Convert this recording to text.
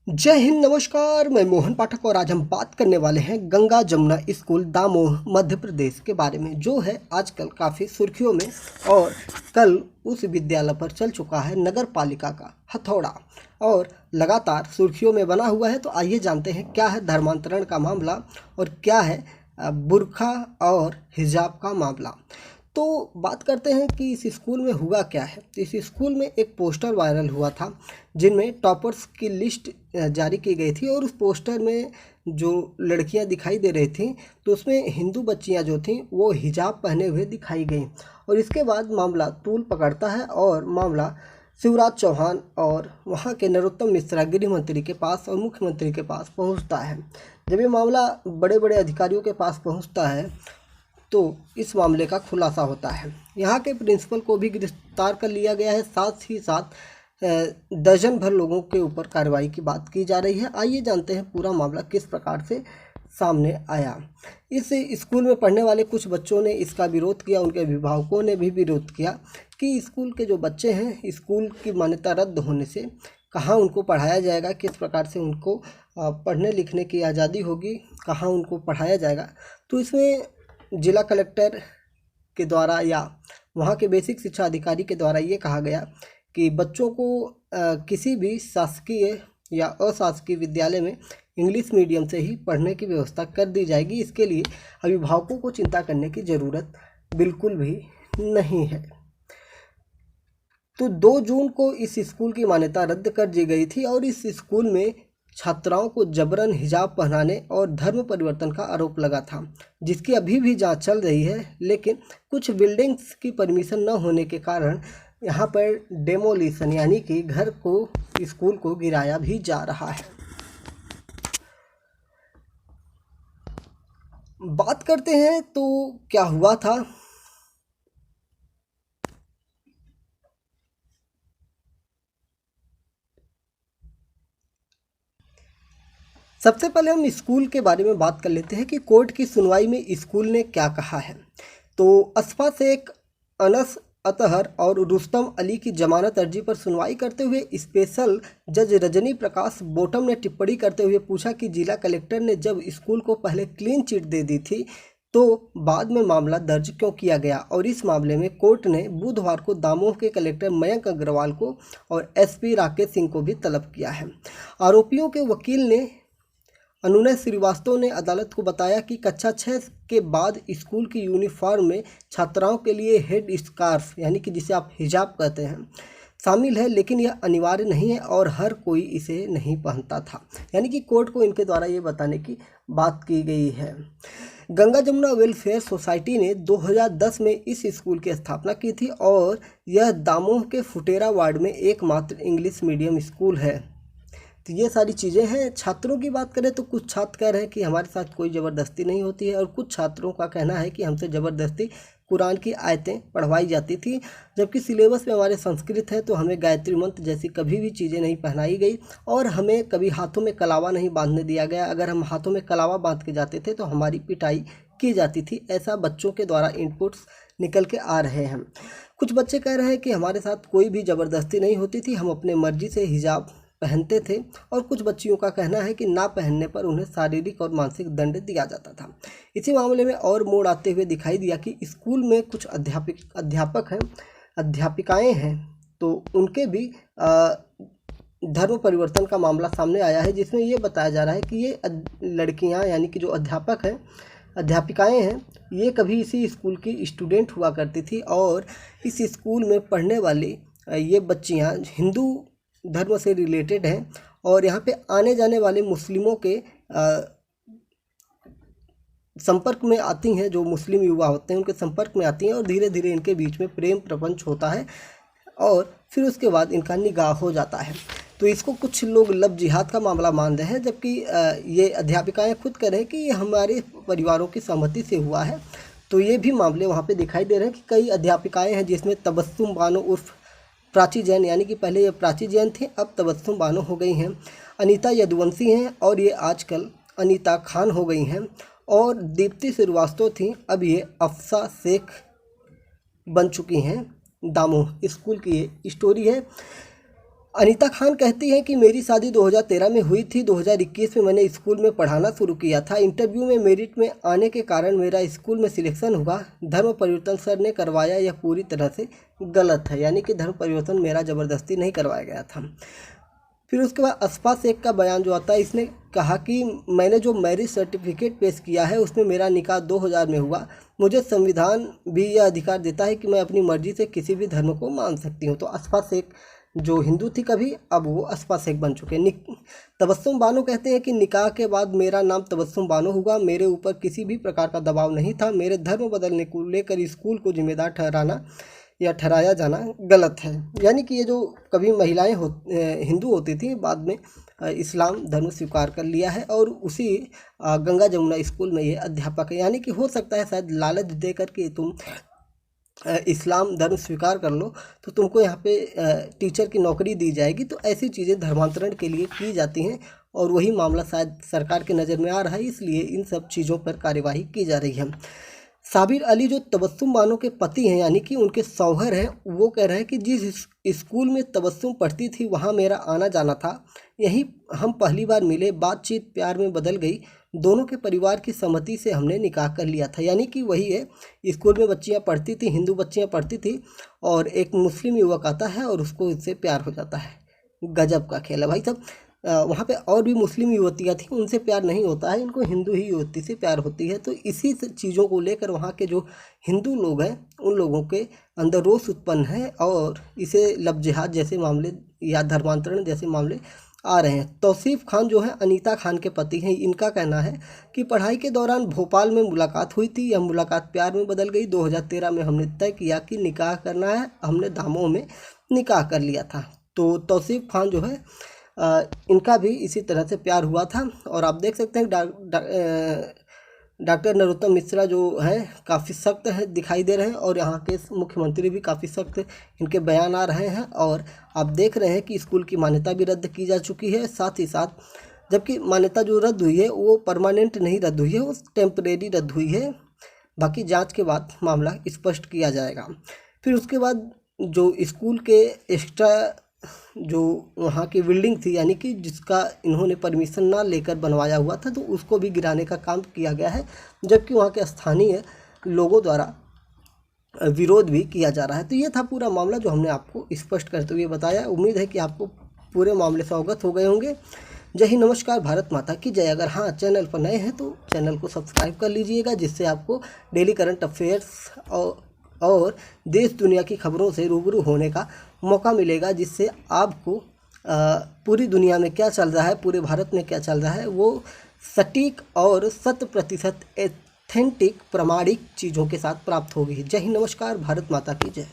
जय हिंद, नमस्कार। मैं मोहन पाठक और आज हम बात करने वाले हैं गंगा जमुना स्कूल दामोह मध्य प्रदेश के बारे में, जो है आजकल काफ़ी सुर्खियों में। और कल उस विद्यालय पर चल चुका है नगर पालिका का हथौड़ा और लगातार सुर्खियों में बना हुआ है। तो आइए जानते हैं क्या है धर्मांतरण का मामला और क्या है बुर्खा और हिजाब का मामला। तो बात करते हैं कि इस स्कूल में हुआ क्या है। तो इस स्कूल में एक पोस्टर वायरल हुआ था जिनमें टॉपर्स की लिस्ट जारी की गई थी और उस पोस्टर में जो लड़कियां दिखाई दे रही थीं तो उसमें हिंदू बच्चियां जो थीं वो हिजाब पहने हुए दिखाई गई। और इसके बाद मामला तूल पकड़ता है और मामला शिवराज चौहान और वहाँ के नरोत्तम मिश्रा गृह मंत्री के पास और मुख्यमंत्री के पास पहुँचता है। जब ये मामला बड़े बड़े अधिकारियों के पास पहुँचता है तो इस मामले का खुलासा होता है। यहाँ के प्रिंसिपल को भी गिरफ्तार कर लिया गया है, साथ ही साथ दर्जन भर लोगों के ऊपर कार्रवाई की बात की जा रही है। आइए जानते हैं पूरा मामला किस प्रकार से सामने आया। इस स्कूल में पढ़ने वाले कुछ बच्चों ने इसका विरोध किया, उनके अभिभावकों ने भी विरोध किया कि स्कूल के जो बच्चे हैं स्कूल की मान्यता रद्द होने से कहाँ उनको पढ़ाया जाएगा, किस प्रकार से उनको पढ़ने लिखने की आज़ादी होगी, कहाँ उनको पढ़ाया जाएगा। तो इसमें जिला कलेक्टर के द्वारा या वहाँ के बेसिक शिक्षा अधिकारी के द्वारा ये कहा गया कि बच्चों को किसी भी शासकीय या अशासकीय विद्यालय में इंग्लिश मीडियम से ही पढ़ने की व्यवस्था कर दी जाएगी। इसके लिए अभिभावकों को चिंता करने की ज़रूरत बिल्कुल भी नहीं है। तो 2 जून को इस स्कूल की मान्यता रद्द कर दी गई थी और इस स्कूल में छात्राओं को जबरन हिजाब पहनाने और धर्म परिवर्तन का आरोप लगा था, जिसकी अभी भी जांच चल रही है। लेकिन कुछ बिल्डिंग्स की परमिशन न होने के कारण यहाँ पर डेमोलिशन यानी कि घर को स्कूल को गिराया भी जा रहा है। बात करते हैं तो क्या हुआ था। सबसे पहले हम स्कूल के बारे में बात कर लेते हैं कि कोर्ट की सुनवाई में स्कूल ने क्या कहा है। तो असफा शेख, अनस अतहर और रुस्तम अली की जमानत अर्जी पर सुनवाई करते हुए स्पेशल जज रजनी प्रकाश बोटम ने टिप्पणी करते हुए पूछा कि जिला कलेक्टर ने जब स्कूल को पहले क्लीन चिट दे दी थी तो बाद में मामला दर्ज क्यों किया गया। और इस मामले में कोर्ट ने बुधवार को दामोह के कलेक्टर मयंक अग्रवाल को और एसपी राकेश सिंह को भी तलब किया है। आरोपियों के वकील ने अनुनय श्रीवास्तव ने अदालत को बताया कि कक्षा 6 के बाद स्कूल की यूनिफॉर्म में छात्राओं के लिए हेड स्कार्फ यानी कि जिसे आप हिजाब कहते हैं शामिल है, लेकिन यह अनिवार्य नहीं है और हर कोई इसे नहीं पहनता था। यानी कि कोर्ट को इनके द्वारा ये बताने की बात की गई है। गंगा जमुना वेलफेयर सोसाइटी ने 2010 में इस स्कूल की स्थापना की थी और यह दामोह के फुटेरा वार्ड में एकमात्र इंग्लिश मीडियम स्कूल है। तो ये सारी चीज़ें हैं। छात्रों की बात करें तो कुछ छात्र कह रहे हैं कि हमारे साथ कोई ज़बरदस्ती नहीं होती है और कुछ छात्रों का कहना है कि हमसे ज़बरदस्ती कुरान की आयतें पढ़वाई जाती थी, जबकि सिलेबस में हमारे संस्कृत है तो हमें गायत्री मंत्र जैसी कभी भी चीज़ें नहीं पहनाई गई और हमें कभी हाथों में कलावा नहीं बांधने दिया गया। अगर हम हाथों में कलावा बांध के जाते थे तो हमारी पिटाई की जाती थी। ऐसा बच्चों के द्वारा इनपुट्स निकल के आ रहे हैं। कुछ बच्चे कह रहे हैं कि हमारे साथ कोई भी ज़बरदस्ती नहीं होती थी, हम अपने मर्जी से हिजाब पहनते थे। और कुछ बच्चियों का कहना है कि ना पहनने पर उन्हें शारीरिक और मानसिक दंड दिया जाता था। इसी मामले में और मोड़ आते हुए दिखाई दिया कि स्कूल में कुछ अध्यापक हैं, अध्यापिकाएं हैं, तो उनके भी धर्म परिवर्तन का मामला सामने आया है, जिसमें ये बताया जा रहा है कि ये लड़कियां यानी कि जो अध्यापक हैं, अध्यापिकाएं हैं, ये कभी इसी स्कूल की स्टूडेंट हुआ करती थी और इस स्कूल में पढ़ने वाली ये बच्चियां हिंदू धर्म से रिलेटेड हैं और यहाँ पे आने जाने वाले मुस्लिमों के संपर्क में आती हैं। जो मुस्लिम युवा होते हैं उनके संपर्क में आती हैं और धीरे धीरे इनके बीच में प्रेम प्रपंच होता है और फिर उसके बाद इनका निकाह हो जाता है। तो इसको कुछ लोग लव जिहाद का मामला मान रहे हैं, जबकि ये अध्यापिकाएं खुद कह रहे हैं कि ये हमारे परिवारों की सहमति से हुआ है। तो ये भी मामले वहाँ पे दिखाई दे रहे हैं कि कई अध्यापिकाएं हैं, जिसमें तबस्सुम बानो उर्फ प्राची जैन, यानी कि पहले ये प्राची जैन थी, अब तबस्सुम बानो हो गई हैं। अनीता यदुवंशी हैं और ये आजकल अनीता खान हो गई हैं। और दीप्ति श्रीवास्तव थी, अब ये अफसा शेख बन चुकी हैं। दामोह स्कूल की ये स्टोरी है। अनीता खान कहती हैं कि मेरी शादी 2013 में हुई थी। 2021 में मैंने स्कूल में पढ़ाना शुरू किया था। इंटरव्यू में मेरिट में आने के कारण मेरा स्कूल में सिलेक्शन हुआ। धर्म परिवर्तन सर ने करवाया, यह पूरी तरह से गलत है। यानी कि धर्म परिवर्तन मेरा ज़बरदस्ती नहीं करवाया गया था। फिर उसके बाद अस्पा शेख का बयान जो आता है, इसने कहा कि मैंने जो मैरिज सर्टिफिकेट पेश किया है उसमें मेरा निकाह 2000 में हुआ। मुझे संविधान भी यह अधिकार देता है कि मैं अपनी मर्जी से किसी भी धर्म को मान सकती हूँ। तो अस्पा शेख जो हिंदू थी कभी, अब वो अस्पा शेख बन चुके हैं। तबस्सुम बानो कहते हैं कि निकाह के बाद मेरा नाम तबस्सुम बानो हुआ। मेरे ऊपर किसी भी प्रकार का दबाव नहीं था। मेरे धर्म बदलने को लेकर स्कूल को जिम्मेदार ठहराना या ठहराया जाना गलत है। यानी कि ये जो कभी महिलाएं हिंदू होती थी, बाद में इस्लाम धर्म स्वीकार कर लिया है और उसी गंगा जमुना स्कूल में ये अध्यापक है। यानी कि हो सकता है शायद लालच दे करके तुम इस्लाम धर्म स्वीकार कर लो तो तुमको यहाँ पे टीचर की नौकरी दी जाएगी। तो ऐसी चीज़ें धर्मांतरण के लिए की जाती हैं और वही मामला शायद सरकार के नज़र में आ रहा है, इसलिए इन सब चीज़ों पर कार्यवाही की जा रही है। साबिर अली जो तबस्सुम बानो के पति हैं, यानी कि उनके शौहर हैं, वो कह रहे हैं कि जिस स्कूल में तबस्सुम पढ़ती थी वहाँ मेरा आना जाना था। यहीं हम पहली बार मिले, बातचीत प्यार में बदल गई। दोनों के परिवार की सहमति से हमने निकाह कर लिया था। यानी कि वही है, स्कूल में बच्चियाँ पढ़ती थी, हिंदू बच्चियाँ पढ़ती थी और एक मुस्लिम युवक आता है और उसको इससे प्यार हो जाता है। गजब का खेल है भाई साहब। वहाँ पे और भी मुस्लिम युवतियाँ थी, उनसे प्यार नहीं होता है, इनको हिंदू ही युवती से प्यार होती है। तो इसी चीज़ों को लेकर वहाँ के जो हिंदू लोग हैं उन लोगों के अंदर रोष उत्पन्न है और इसे लव जिहाद जैसे मामले या धर्मांतरण जैसे मामले आ रहे हैं। तौसीफ खान जो है अनीता खान के पति हैं, इनका कहना है कि पढ़ाई के दौरान भोपाल में मुलाकात हुई थी। यह मुलाकात प्यार में बदल गई। 2013 में हमने तय किया कि निकाह करना है, हमने दामों में निकाह कर लिया था। तो तौसीफ खान जो है इनका भी इसी तरह से प्यार हुआ था। और आप देख सकते हैं डॉक्टर नरोत्तम मिश्रा जो हैं काफ़ी सख्त है दिखाई दे रहे हैं और यहाँ के मुख्यमंत्री भी काफ़ी सख्त इनके बयान आ रहे हैं। और आप देख रहे हैं कि स्कूल की मान्यता भी रद्द की जा चुकी है, साथ ही साथ जबकि मान्यता जो रद्द हुई है वो परमानेंट नहीं रद्द हुई है, वो टेम्परेरी रद्द हुई है। बाकी जांच के बाद मामला स्पष्ट किया जाएगा। फिर उसके बाद जो स्कूल के एक्स्ट्रा जो वहाँ की बिल्डिंग थी, यानी कि जिसका इन्होंने परमिशन ना लेकर बनवाया हुआ था, तो उसको भी गिराने का काम किया गया है, जबकि वहाँ के स्थानीय लोगों द्वारा विरोध भी किया जा रहा है। तो ये था पूरा मामला जो हमने आपको स्पष्ट करते हुए बताया। उम्मीद है कि आपको पूरे मामले से अवगत हो गए होंगे। जय हिंद, नमस्कार, भारत माता की जय। अगर हाँ चैनल पर नए हैं तो चैनल को सब्सक्राइब कर लीजिएगा, जिससे आपको डेली करंट अफेयर्स और देश दुनिया की खबरों से रूबरू होने का मौका मिलेगा, जिससे आपको पूरी दुनिया में क्या चल रहा है, पूरे भारत में क्या चल रहा है, वो सटीक और 100% एथेंटिक प्रामाणिक चीज़ों के साथ प्राप्त होगी। जय हिंद, नमस्कार, भारत माता की जय।